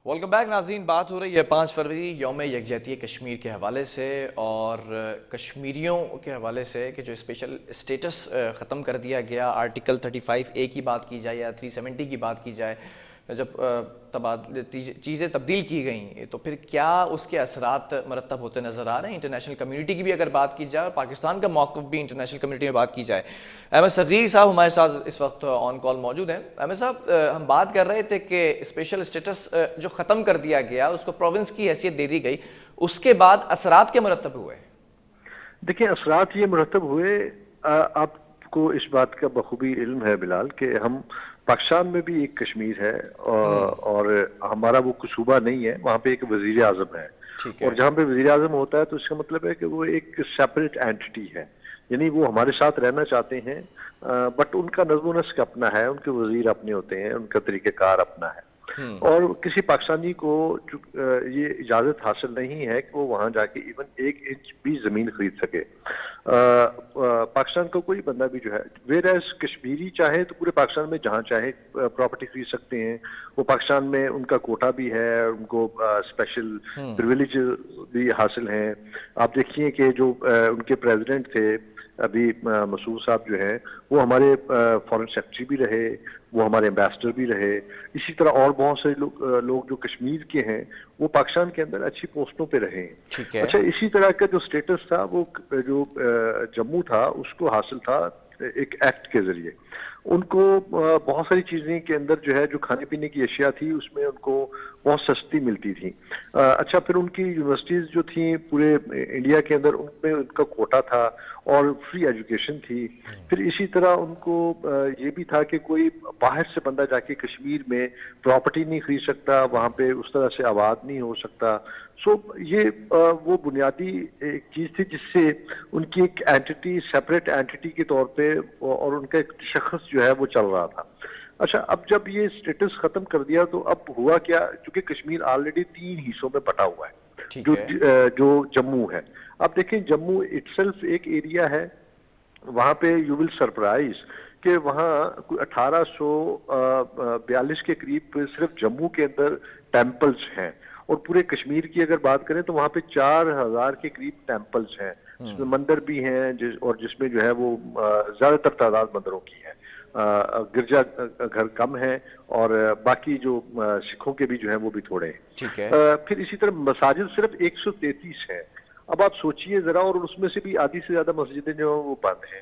Welcome back नाज़रीन। बात हो रही है 5 फरवरी यौम यकजहती कश्मीर के हवाले से और कश्मीरियों के हवाले से कि जो स्पेशल स्टेटस ख़त्म कर दिया गया, आर्टिकल 35A की बात की जाए या 370 की बात की जाए, जब चीज़ें तब्दील की गई तो फिर क्या उसके असरात मरतब होते नज़र आ रहे हैं। इंटरनेशनल कम्युनिटी की भी अगर बात की जाए और पाकिस्तान का मौक़िफ़ भी इंटरनेशनल कम्युनिटी में बात की जाए। अहमद सग़ीर साहब हमारे साथ इस वक्त ऑन कॉल मौजूद हैं। अहमद साहब, हम बात कर रहे थे कि स्पेशल स्टेटस जो ख़त्म कर दिया गया, उसको प्रोविंस की हैसियत दे दी गई, उसके बाद असरात क्या मरतब हुए? देखिए, असरात ये मुरतब हुए। आपको इस बात का बखूबी इल्म है बिलाल कि हम पाकिस्तान में भी एक कश्मीर है और हमारा वो कोई सूबा नहीं है, वहाँ पे एक वजीर आजम है। ठीक और है। जहाँ पे वजीर आजम होता है तो इसका मतलब है कि वो एक सेपरेट एंटिटी है, यानी वो हमारे साथ रहना चाहते हैं, बट उनका नज़्म नस्क अपना है, उनके वजीर अपने होते हैं, उनका तरीक़ेकार अपना है। और किसी पाकिस्तानी को ये इजाज़त हासिल नहीं है कि वो वहाँ जाके इवन 1 इंच भी ज़मीन खरीद सके। पाकिस्तान का कोई बंदा भी जो है, वेर एज कश्मीरी चाहे तो पूरे पाकिस्तान में जहाँ चाहे प्रॉपर्टी खरीद सकते हैं। वो पाकिस्तान में उनका कोटा भी है, उनको स्पेशल प्रिविलेज भी हासिल हैं। आप देखिए कि जो उनके प्रेसिडेंट थे अभी, मसूद साहब जो हैं, वो हमारे फॉरेन सेक्रेटरी भी रहे, वो हमारे एम्बेसडर भी रहे। इसी तरह और बहुत सारे लोग जो कश्मीर के हैं वो पाकिस्तान के अंदर अच्छी पोस्टों पे रहे हैं। ठीक है। अच्छा, इसी तरह का जो स्टेटस था वो जो जम्मू था उसको हासिल था एक एक्ट के जरिए। उनको बहुत सारी चीजें के अंदर जो है, जो खाने पीने की अशिया थी उसमें उनको बहुत सस्ती मिलती थी। अच्छा, फिर उनकी यूनिवर्सिटीज जो थी पूरे इंडिया के अंदर, उनमें उनका कोटा था और फ्री एजुकेशन थी। फिर इसी तरह उनको ये भी था कि कोई बाहर से बंदा जाके कश्मीर में प्रॉपर्टी नहीं खरीद सकता, वहाँ पे उस तरह से आबाद नहीं हो सकता। सो ये वो बुनियादी एक चीज़ थी जिससे उनकी एक एंटिटी, सेपरेट एंटिटी के तौर पे और उनका एक शख्स जो है वो चल रहा था। अच्छा, अब जब ये स्टेटस खत्म कर दिया तो अब हुआ क्या, क्योंकि कश्मीर ऑलरेडी 3 हिस्सों में बटा हुआ है, ठीक जो है। जो जम्मू है। अब देखें, जम्मू इटसेल्फ एक एरिया है, वहां पे यू विल सरप्राइज कि वहाँ 1842 के करीब सिर्फ जम्मू के अंदर टेम्पल्स हैं। और पूरे कश्मीर की अगर बात करें तो वहाँ पे 4000 के करीब टेम्पल्स हैं, जिसमें मंदिर भी हैं, और जिसमें जो है वो ज्यादातर तादाद मंदिरों की है। गिरजा घर कम है और बाकी जो सिखों के भी जो है वो भी थोड़े हैं। ठीक है। फिर इसी तरह मसाजिद सिर्फ 133 है। अब आप सोचिए जरा, और उसमें से भी आधी से ज्यादा मस्जिदें जो हैं वो बंद हैं।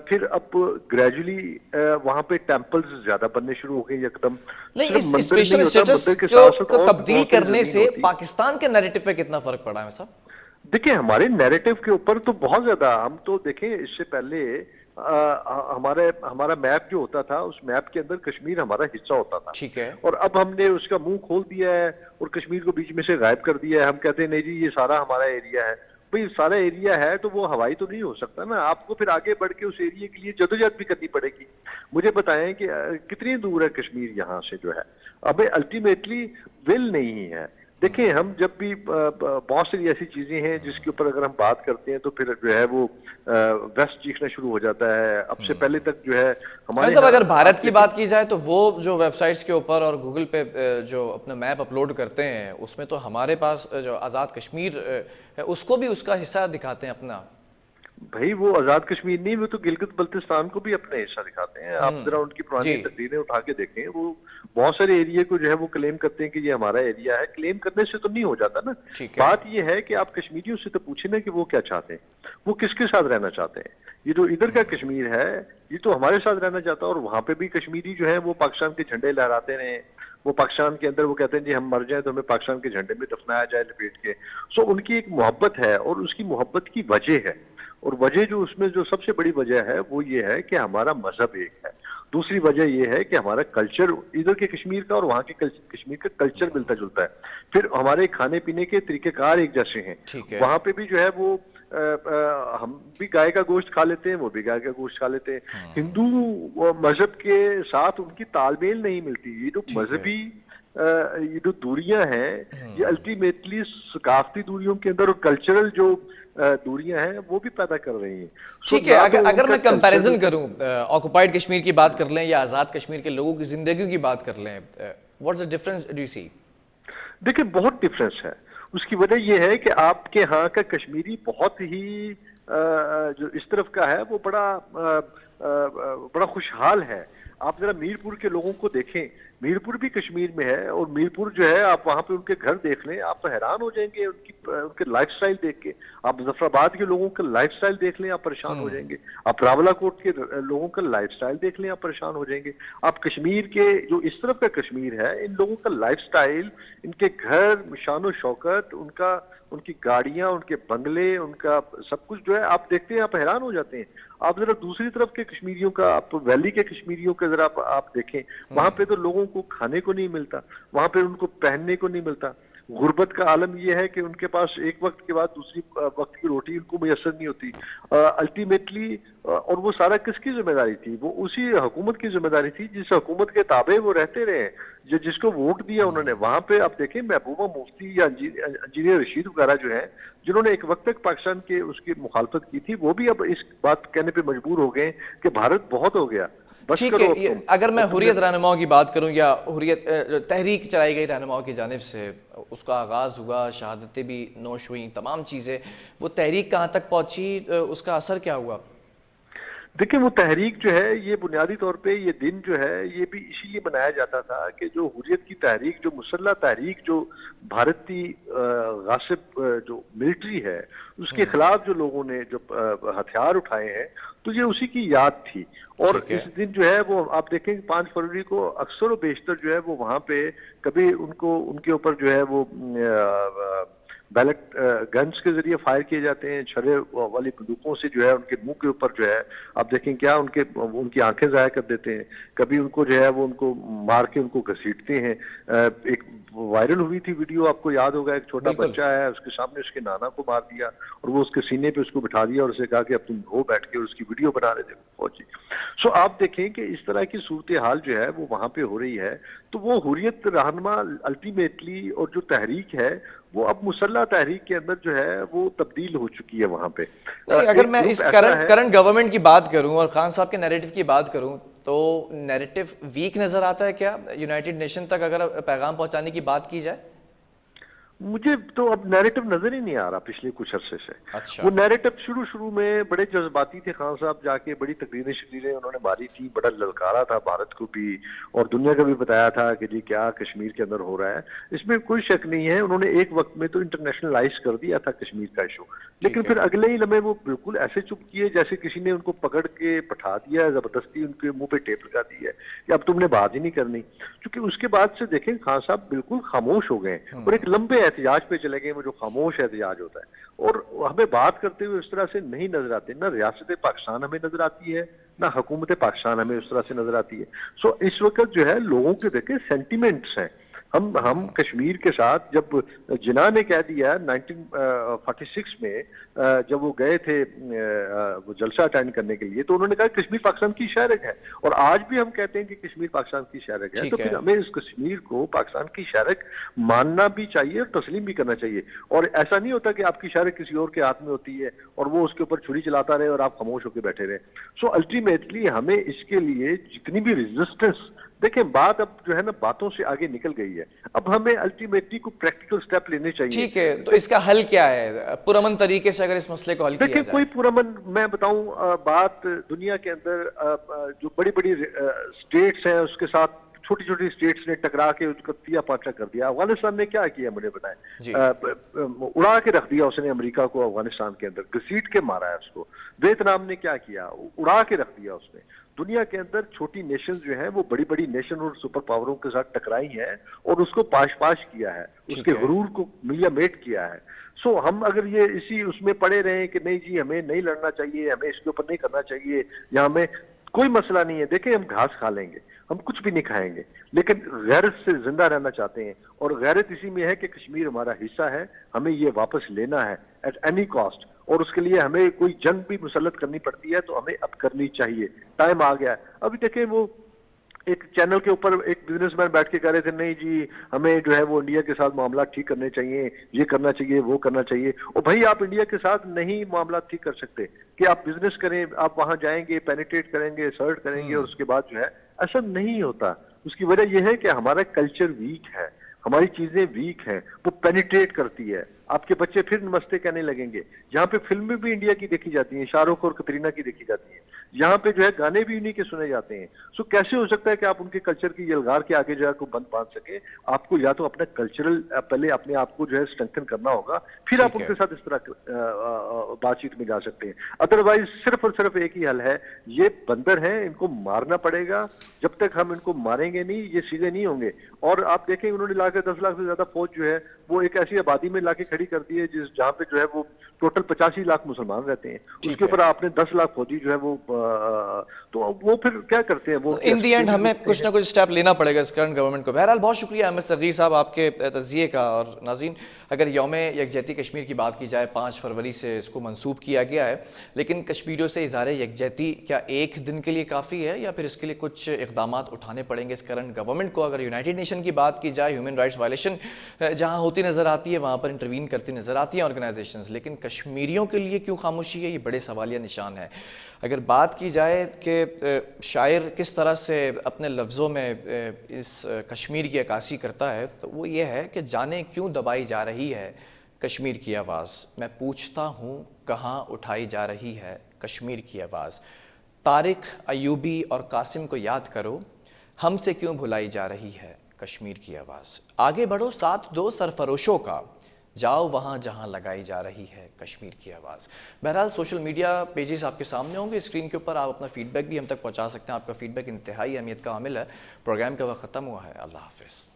फिर अब ग्रेजुअली वहां पे टेम्पल्स ज्यादा बनने शुरू हो गए एकदम। नहीं, सिर्फ इस मंदिर नहीं स्पेशल होता, स्टेटस मंदिर के को, साथ साथ को और भी तब्दील बहुत सारी करने जमीन से होती। पाकिस्तान के नैरेटिव पे कितना फर्क पड़ा है साहब? देखिए, हमारे नैरेटिव के ऊपर तो बहुत ज्यादा, हम तो देखें इससे पहले हमारे हमारा मैप जो होता था, उस मैप के अंदर कश्मीर हमारा हिस्सा होता था। ठीक है। और अब हमने उसका मुंह खोल दिया है और कश्मीर को बीच में से गायब कर दिया है। हम कहते हैं नहीं जी, ये सारा हमारा एरिया है। भाई, सारा एरिया है तो वो हवाई तो नहीं हो सकता ना, आपको फिर आगे बढ़ के उस एरिया के लिए जदोजहद भी करनी पड़ेगी। मुझे बताएं कि कितनी दूर है कश्मीर यहाँ से जो है। अब अल्टीमेटली विल नहीं है। देखिए, हम जब भी बहुत सारी ऐसी चीजें हैं जिसके ऊपर अगर हम बात करते हैं तो फिर जो है वो वेस्ट चीखना शुरू हो जाता है। अब से पहले तक जो है हमारे सब यहाँ, अगर भारत आप की देखें। बात की जाए तो वो जो वेबसाइट्स के ऊपर और गूगल पे जो अपना मैप अपलोड करते हैं, उसमें तो हमारे पास जो आज़ाद कश्मीर है उसको भी उसका हिस्सा दिखाते हैं अपना। भाई, वो आजाद कश्मीर नहीं, वो तो गिलगित बल्तिस्तान को भी अपने हिस्सा दिखाते हैं। आप जरा उनकी जी। पुरानी तकरीरें उठा के देखें, वो बहुत सारे एरिया को जो है वो क्लेम करते हैं कि ये हमारा एरिया है। क्लेम करने से तो नहीं हो जाता ना। ठीक है। बात ये है कि आप कश्मीरियों से तो पूछे ना कि वो क्या चाहते हैं, वो किसके साथ रहना चाहते हैं। ये जो इधर का कश्मीर है, ये तो हमारे साथ रहना चाहता है, और वहां पे भी कश्मीरी जो है वो पाकिस्तान के झंडे लहराते रहे। वो पाकिस्तान के अंदर वो कहते हैं जी हम मर जाए तो हमें पाकिस्तान के झंडे में दफनाया जाए लपेट के। सो उनकी एक मोहब्बत है, और उसकी मोहब्बत की वजह है। और वजह जो उसमें जो सबसे बड़ी वजह है वो ये है कि हमारा मजहब एक है। दूसरी वजह ये है कि हमारा कल्चर, इधर के कश्मीर का और वहाँ के कश्मीर का कल्चर मिलता जुलता है। फिर हमारे खाने पीने के तरीकेकार एक जैसे हैं। ठीक है। वहाँ पे भी जो है वो हम भी गाय का गोश्त खा लेते हैं, वो भी गाय का गोश्त खा लेते हैं। हिंदू मजहब के साथ उनकी तालमेल नहीं मिलती। ये जो ठीक है। मजहबी ये जो दूरियां हैं, ये अल्टीमेटली सकाफती दूरियों के अंदर और कल्चरल जो दूरियां हैं वो भी पैदा कर रही हैं। सो ठीक है। ना तो अगर उनका मैं कल्चर कंपैरिजन मिलता। करूं, ऑक्युपाइड कश्मीर की बात कर लें या आज़ाद कश्मीर के लोगों की ज़िंदगी की बात कर लें, what's the difference do you see? देखिए बहुत डिफरेंस है। उसकी वजह यह है कि आपके यहाँ का कश्मीरी बहुत ही जो इस तरफ का है वो बड़ा खुशहाल है। आप जरा मीरपुर के लोगों को देखें, मीरपुर भी कश्मीर में है, और मीरपुर जो है आप वहां पे उनके घर देख लें, आप तो हैरान हो जाएंगे उनके लाइफस्टाइल देख के। आप मुजफ्फराबाद के लोगों का लाइफस्टाइल देख लें, आप परेशान हो जाएंगे। आप रावलाकोट के लोगों का लाइफस्टाइल देख लें, आप परेशान हो जाएंगे। आप कश्मीर के जो इस तरफ का कश्मीर है, इन लोगों का लाइफस्टाइल, इनके घर, शान शौकत, उनकी गाड़ियां, उनके बंगले, उनका सब कुछ जो है आप देखते हैं, आप हैरान हो जाते हैं। आप जरा दूसरी तरफ के कश्मीरियों का, आप वैली के कश्मीरियों का जरा आप देखें, वहां पे तो लोगों को खाने को नहीं मिलता, वहां पे उनको पहनने को नहीं मिलता। गुर्बत का आलम यह है कि उनके पास एक वक्त के बाद दूसरी वक्त की रोटी उनको मैसर नहीं होती। अल्टीमेटली और वो सारा किसकी जिम्मेदारी थी? वो उसी हुकूमत की जिम्मेदारी थी जिस हुकूमत के ताबे वो रहते रहे, जिसको वोट दिया उन्होंने। वहां पे आप देखें, महबूबा मुफ्ती या इंजीनियर रशीद वगैरह जो है, जिन्होंने एक वक्त तक पाकिस्तान के उसकी मुखालफत की थी, वो भी अब इस बात कहने पे मजबूर हो गए कि भारत बहुत हो गया, बस ठीक करो है। अब तुम। अगर मैं और तुमने हुर्रियत रहनुमाओं की बात करूं, या हुर्रियत तहरीक चलाई गई रहनुमाओं की जानिब से, उसका आगाज़ हुआ, शहादतें भी नोश हुई, तमाम चीज़ें, वो तहरीक कहाँ तक पहुंची, उसका असर क्या हुआ? देखिए वो तहरीक जो है, ये बुनियादी तौर पे ये दिन जो है ये भी इसीलिए मनाया जाता था कि जो हुर्रियत की तहरीक, जो मुसल्लह तहरीक, जो भारतीय गासिब जो मिलिट्री है उसके खिलाफ जो लोगों ने जो हथियार उठाए हैं, तो ये उसी की याद थी। और ठीक है। इस दिन जो है वो आप देखेंगे 5 फरवरी को अक्सर व बेशतर जो है वो वहां पे कभी उनको उनके ऊपर जो है वो बैलेट गन्स के जरिए फायर किए जाते हैं, छर्रे वाली बंदूकों से जो है उनके मुंह के ऊपर जो है आप देखें क्या उनकी आंखें जाया कर देते हैं। कभी उनको जो है वो उनको मार के उनको घसीटते हैं। एक वायरल हुई थी वीडियो, आपको याद होगा, एक छोटा बिल्कुल। बच्चा है, उसके सामने उसके नाना को मार दिया और वो उसके सीने पे उसको बिठा दिया और उसे कहा कि अब तुम रो बैठ के, और उसकी वीडियो बना रहे थे फौजी। सो आप देखें कि इस तरह की सूरत हाल जो है वो वहां पे हो रही है। तो वो हुर्रियत रहनुमा अल्टीमेटली, और जो तहरीक है वो अब मुसल्ला तहरीक के अंदर जो है वो तब्दील हो चुकी है वहां पे। नहीं, अगर एक मैं ग्रुप इस ऐसा करंट है। करंट गवर्नमेंट की बात करूं और खान साहब के नैरेटिव की बात करूं, तो नैरेटिव वीक नजर आता है क्या यूनाइटेड नेशन तक, अगर पैगाम पहुंचाने की बात की जाए? मुझे तो अब नैरेटिव नजर ही नहीं आ रहा पिछले कुछ अरसे से। अच्छा। वो नैरेटिव शुरू शुरू में बड़े जज्बाती थे, खान साहब जाके बड़ी तकरीरें शरीरें उन्होंने मारी थी, बड़ा ललकारा था भारत को भी और दुनिया को भी बताया था कि जी क्या कश्मीर के अंदर हो रहा है। इसमें कोई शक नहीं है, उन्होंने एक वक्त में तो इंटरनेशनलाइज कर दिया था कश्मीर का इशू, लेकिन ठीक है। फिर अगले ही लम्हे वो बिल्कुल ऐसे चुप किए जैसे किसी ने उनको पकड़ के बैठा दिया है, जबरदस्ती उनके मुंह पे टेप लगा दी है कि अब तुमने बात ही नहीं करनी। क्योंकि उसके बाद से देखें खान साहब बिल्कुल खामोश हो गए और एक लंबे एहतजाज पे चले गए, वो जो खामोश एहतजाज होता है। और हमें बात करते हुए उस तरह से नहीं नजर आते, ना रियासत पाकिस्तान हमें नजर आती है, ना हुकूमत पाकिस्तान हमें उस तरह से नजर आती है। सो इस वक्त जो है लोगों के देखे सेंटिमेंट्स हैं। हम कश्मीर के साथ, जब जिन्ना ने कह दिया 1946 में जब वो गए थे वो जलसा अटेंड करने के लिए, तो उन्होंने कहा कश्मीर पाकिस्तान की शहरक है। और आज भी हम कहते हैं कि कश्मीर पाकिस्तान की शहरक है, तो ठीक है। फिर हमें इस कश्मीर को पाकिस्तान की शहरक मानना भी चाहिए और तस्लीम भी करना चाहिए। और ऐसा नहीं होता कि आपकी शहरक किसी और के हाथ में होती है और वो उसके ऊपर छुरी चलाता रहे और आप खामोश होकर बैठे रहे। सो अल्टीमेटली हमें इसके लिए जितनी भी रेजिस्टेंस, देखें बात अब जो है ना बातों से आगे निकल गई है, अब हमें अल्टीमेटली को प्रैक्टिकल स्टेप लेने चाहिए। ठीक है, तो इसका हल क्या है पुरअमन तरीके से, अगर इस मसले को हल किया देखिए जाए? कोई पुरअमन, मैं बताऊं बात दुनिया के अंदर जो बड़ी बड़ी स्टेट्स हैं उसके साथ छोटी छोटी स्टेट्स ने टकरा के उसका तिया पाचा कर दिया। अफगानिस्तान ने क्या किया मुझे जी। बताएं, उड़ा के रख दिया उसने अमेरिका को अफगानिस्तान के अंदर, घसीट के मारा है उसको। वियतनाम ने क्या किया, उड़ा के रख दिया उसने। दुनिया के अंदर छोटी नेशन जो है वो बड़ी बड़ी नेशन और सुपर पावरों के साथ टकराई है और उसको पाश पाश किया है, उसके गुरूर को मिलिया मेट किया है। सो हम अगर ये इसी उसमें पड़े रहे कि नहीं जी हमें नहीं लड़ना चाहिए, हमें इसके ऊपर नहीं करना चाहिए, या हमें कोई मसला नहीं है, देखें हम घास खा लेंगे, हम कुछ भी नहीं खाएंगे, लेकिन गैरत से जिंदा रहना चाहते हैं। और गैरत इसी में है कि कश्मीर हमारा हिस्सा है, हमें ये वापस लेना है एट एनी कॉस्ट। और उसके लिए हमें कोई जंग भी मुसल्लत करनी पड़ती है तो हमें अब करनी चाहिए, टाइम आ गया है। अभी देखें वो एक चैनल के ऊपर एक बिजनेसमैन बैठ के कह रहे थे नहीं जी हमें जो है वो इंडिया के साथ मामला ठीक करने चाहिए, ये करना चाहिए, वो करना चाहिए। और भाई आप इंडिया के साथ नहीं मामला ठीक कर सकते कि आप बिजनेस करें, आप वहां जाएंगे, पेनिट्रेट करेंगे, सर्ट करेंगे और उसके बाद जो है ऐसा नहीं होता। उसकी वजह यह है कि हमारा कल्चर वीक है। हमारी चीजें वीक हैं, वो पेनिट्रेट करती है, आपके बच्चे फिर नमस्ते कहने लगेंगे। यहाँ पे फिल्में भी इंडिया की देखी जाती हैं, शाहरुख और कतरीना की देखी जाती हैं, यहाँ पे जो है गाने भी उन्हीं के सुने जाते हैं। सो कैसे हो सकता है कि आप उनके कल्चर की यलगार के आगे जो है को बंद बांध सके? आपको या तो अपना कल्चरल पहले अपने आप को जो है स्ट्रेंथन करना होगा, फिर आप ठीक है। उनके साथ इस तरह बातचीत में जा सकते हैं। अदरवाइज सिर्फ और सिर्फ एक ही हल है, ये बंदर हैं, इनको मारना पड़ेगा। जब तक हम इनको मारेंगे नहीं, ये सीधे नहीं होंगे। और आप देखें, उन्होंने लाकर 10 लाख से ज्यादा फौज जो है वो एक ऐसी आबादी में लाके खड़ी कर दी है जिस जहां पे जो है वो टोटल 85 लाख मुसलमान रहते हैं। ठीक उसके है। ऊपर आपने 10 लाख फौजी जो है वो तो वो फिर क्या करते हैं वो? इन दी एंड स्टेबल हमें रुकते कुछ हैं। ना कुछ स्टेप लेना पड़ेगा इस करंट गवर्नमेंट को। बहरहाल बहुत शुक्रिया अहमद सगीर साहब आपके तजिए का। और नाज़रीन, अगर यौम यकजहती कश्मीर की बात की जाए, 5 फरवरी से इसको मंसूब किया गया है, लेकिन कश्मीरियों से इज़हार यकजहती क्या एक दिन के लिए काफ़ी है या फिर इसके लिए कुछ इकदाम उठाने पड़ेंगे इस करंट गवर्नमेंट को? अगर यूनाइटेड नेशन की बात की जाए, ह्यूमन राइट्स वायलेशन जहाँ होती नज़र आती है वहाँ पर इंटरवीन करती नज़र आती हैं ऑर्गेनाइजेशंस, लेकिन कश्मीरियों के लिए क्यों खामोशी है, ये बड़े सवालिया निशान है। अगर बात की जाए कि शायर किस तरह से अपने लफ्ज़ों में इस कश्मीर की अक्कासी करता है, तो वो ये है कि जाने क्यों दबाई जा रही है कश्मीर की आवाज़, मैं पूछता हूँ कहाँ उठाई जा रही है कश्मीर की आवाज़। तारिक, अयूबी और कासिम को याद करो, हमसे क्यों भुलाई जा रही है कश्मीर की आवाज़। आगे बढ़ो, साथ दो सरफरोशों का, जाओ वहाँ जहाँ लगाई जा रही है कश्मीर की आवाज़। बहरहाल सोशल मीडिया पेजेस आपके सामने होंगे स्क्रीन के ऊपर, आप अपना फीडबैक भी हम तक पहुँचा सकते हैं। आपका फीडबैक इंतहाई अहमियत का हामिल है। प्रोग्राम का वक्त ख़त्म हुआ है। अल्लाह हाफ़िज़।